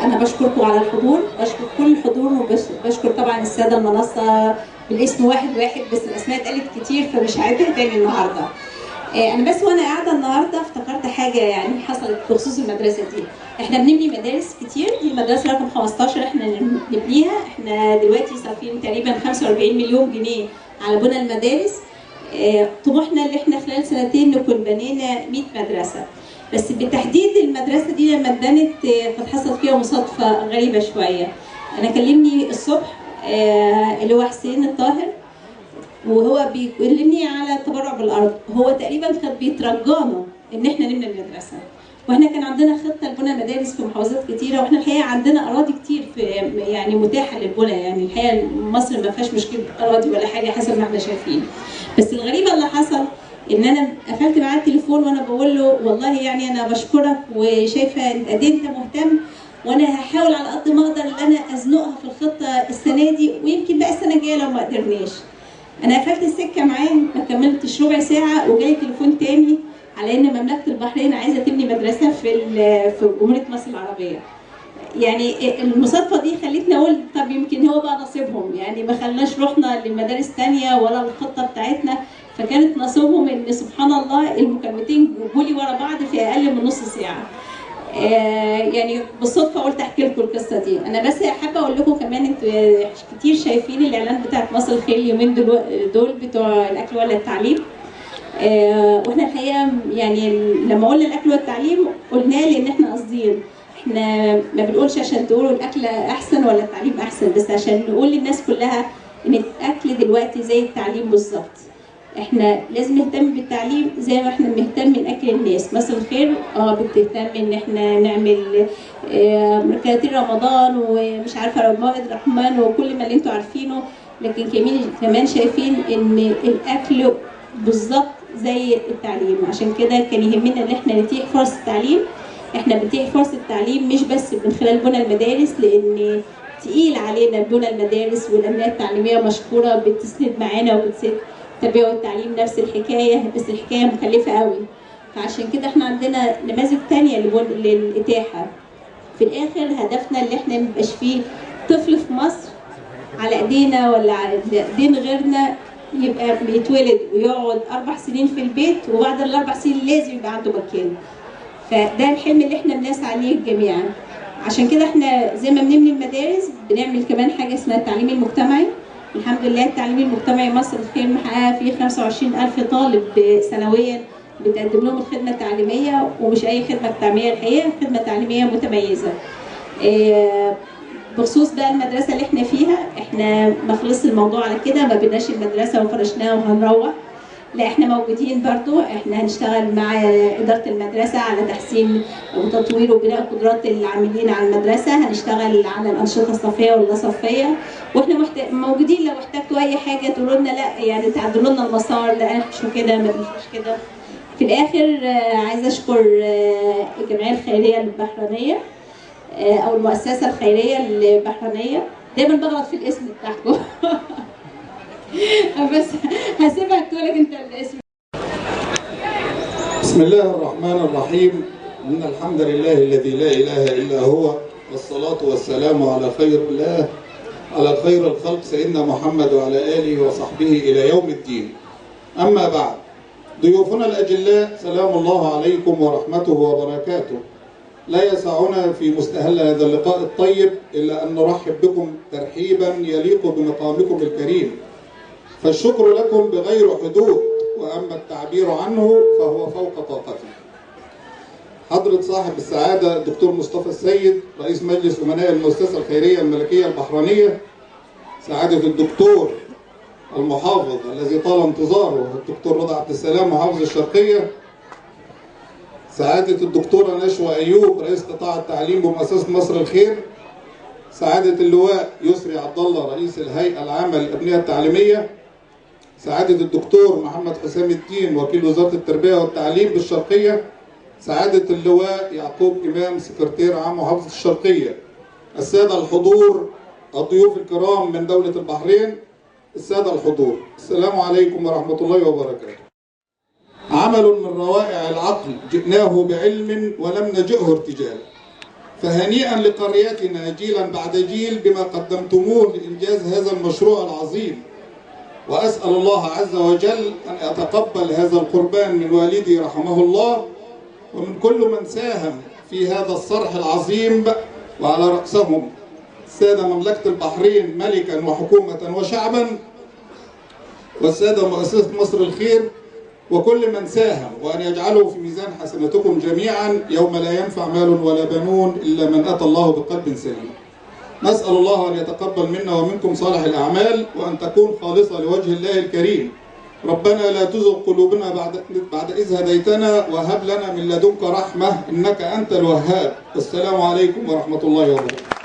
أنا بشكركم على الحضور، بشكر كل الحضور، وبشكر طبعا السادة المنصة بالاسم واحد واحد، بس الأسماء اتقالت كتير فمش هعيدها تاني النهارده. أنا بس وأنا قاعدة النهارده افتكرت حاجة يعني حصلت بخصوص المدرسة دي. احنا بنبني مدارس كتير، دي المدرسة رقم 15 احنا بنبنيها، احنا دلوقتي صارفين تقريبا 45 مليون جنيه على بناء المدارس. طموحنا اللي احنا خلال سنتين نكون بنينا 100 مدرسة. بس بالتحديد المدرسة دي لما اتبنت قد حصلت فيها مصادفة غريبة شوية. أنا كلمني الصبح اللي هو حسين الطاهر، وهو بيكلمني على التبرع بالأرض. هو تقريبا كان بيترجانا إن احنا نبني المدرسة، واحنا كان عندنا خطة لبناء مدارس في محافظات كتيرة، واحنا الحقيقة عندنا أراضي كتير في يعني متاحة للبناء، يعني الحقيقة مصر ما فيهاش مشكلة أراضي ولا حاجة حسب ما احنا شايفين. بس الغريبة اللي حصل ان انا قفلت معاه التليفون وانا بقول له والله يعني انا بشكرك وشايفه ان قد انت مهتم، وانا هحاول على قد ما اقدر ان انا ازنقها في الخطه السنه دي، ويمكن بقى السنه الجايه لو ما قدرناش. انا قفلت السكه معاه ما كملتش ربع ساعه وجالي تليفون تاني على ان مملكه البحرين عايزه تبني مدرسه في جمهوريه مصر العربيه. يعني المصادفه دي خلتني اقول طب يمكن هو بقى نصيبهم، يعني ما خلناش رحنا للمدارس ثانيه ولا الخطه بتاعتنا، فكانت نصيبهم ان سبحان الله المكالمتين جولي ورا بعض في اقل من نص ساعه. يعني بالصدفه قلت احكي لكم القصه دي. انا بس حابه اقول لكم كمان انتوا كتير شايفين الاعلان بتاعت مصر الخير اليومين دول بتوع الاكل ولا التعليم. واحنا الحقيقه يعني لما قلنا الاكل والتعليم قلناه لان احنا قاصدين، احنا ما بنقولش عشان تقولوا الاكل احسن ولا التعليم احسن، بس عشان نقول للناس كلها ان الاكل دلوقتي زي التعليم بالظبط. احنا لازم نهتم بالتعليم زي ما احنا بنهتم من اكل الناس. مصر الخير بتهتم ان احنا نعمل مركزات رمضان ومش عارفه موائد الرحمن وكل ما اللي انتوا عارفينه، لكن كمان شايفين ان الاكل بالظبط زي التعليم. عشان كده كان يهمنا ان احنا نتيح فرص التعليم. احنا بنتيح فرص التعليم مش بس من خلال بنى المدارس، لان تقيل علينا بنى المدارس، والأمنية التعليمية مشكورة بتسند معانا وبتسند التربية والتعليم نفس الحكاية، بس الحكاية مكلفة قوي. فعشان كده احنا عندنا نماذج تانية للإتاحة. في الآخر هدفنا اللي احنا ميبقاش فيه طفل في مصر على ايدينا ولا على ايدين غيرنا يبقى بيتولد ويقعد 4 سنين في البيت وبعد ال4 سنين لازم يبقى عنده مكان. فده الحلم اللي احنا بنسعى عليه جميعا. عشان كده احنا زي ما بنبني المدارس بنعمل كمان حاجه اسمها التعليم المجتمعي. الحمد لله التعليم المجتمعي مصر الخير محققه فيه 25,000 طالب سنويا بتقدم لهم الخدمه التعليميه، ومش اي خدمه تعليميه، الحقيقه خدمه تعليميه متميزه. بخصوص بقى المدرسه اللي احنا فيها، احنا ما خلص الموضوع على كده، ما بناش المدرسه وفرشناها وهنروح، لا احنا موجودين برضو. احنا هنشتغل مع اداره المدرسه على تحسين وتطوير وبناء قدرات العاملين على المدرسه، هنشتغل على الانشطه الصفيه واللا صفيه، واحنا موجودين لو احتجتوا اي حاجه تقولوا لنا لا يعني تعدلوا لنا المسار، لا احنا مش كده ما تمشوش كده. في الاخر عايزه اشكر الجمعيه الخيريه البحرينيه او المؤسسه الخيريه البحرينيه، دايما بغلط في الاسم بتاعكم بس هسيبها تقولك انت الاسم. بسم الله الرحمن الرحيم. إن الحمد لله الذي لا إله إلا هو، والصلاة والسلام على خير الله، على خير الخلق سيدنا محمد وعلى آله وصحبه إلى يوم الدين. أما بعد، ضيوفنا الأجلاء سلام الله عليكم ورحمته وبركاته. لا يسعنا في مستهل هذا اللقاء الطيب إلا أن نرحب بكم ترحيبا يليق بمقامكم الكريم، فالشكر لكم بغير حدود، وأما التعبير عنه فهو فوق طاقتي. حضرة صاحب السعادة الدكتور مصطفى السيد رئيس مجلس أمناء المؤسسة الخيرية الملكية البحرينية، سعادة الدكتور المحافظ الذي طال انتظاره الدكتور رضا عبد السلام محافظ الشرقية، سعادة الدكتورة نشوى أيوب رئيس قطاع التعليم بمؤسسة مصر الخير، سعادة اللواء يسري عبد الله رئيس الهيئة العامة للأبنية التعليمية، سعادة الدكتور محمد حسام الدين وكيل وزارة التربية والتعليم بالشرقية، سعادة اللواء يعقوب إمام سكرتير عام محافظة الشرقية، السادة الحضور، الضيوف الكرام من دولة البحرين، السادة الحضور، السلام عليكم ورحمة الله وبركاته. عمل من روائع العقل جئناه بعلم ولم نجئه ارتجالا. فهنيئا لقريتنا جيلا بعد جيل بما قدمتموه لإنجاز هذا المشروع العظيم. وأسأل الله عز وجل أن يتقبل هذا القربان من والدي رحمه الله ومن كل من ساهم في هذا الصرح العظيم، وعلى رأسهم السادة مملكة البحرين ملكا وحكومة وشعبا، والسادة مؤسسة مصر الخير، وكل من ساهم، وأن يجعله في ميزان حسناتكم جميعا يوم لا ينفع مال ولا بنون إلا من أتى الله بقلب سليم. نسأل الله أن يتقبل منا ومنكم صالح الأعمال، وأن تكون خالصة لوجه الله الكريم. ربنا لا تزغ قلوبنا بعد إذ هديتنا، وهب لنا من لدنك رحمة إنك أنت الوهاب. والسلام عليكم ورحمة الله وبركاته.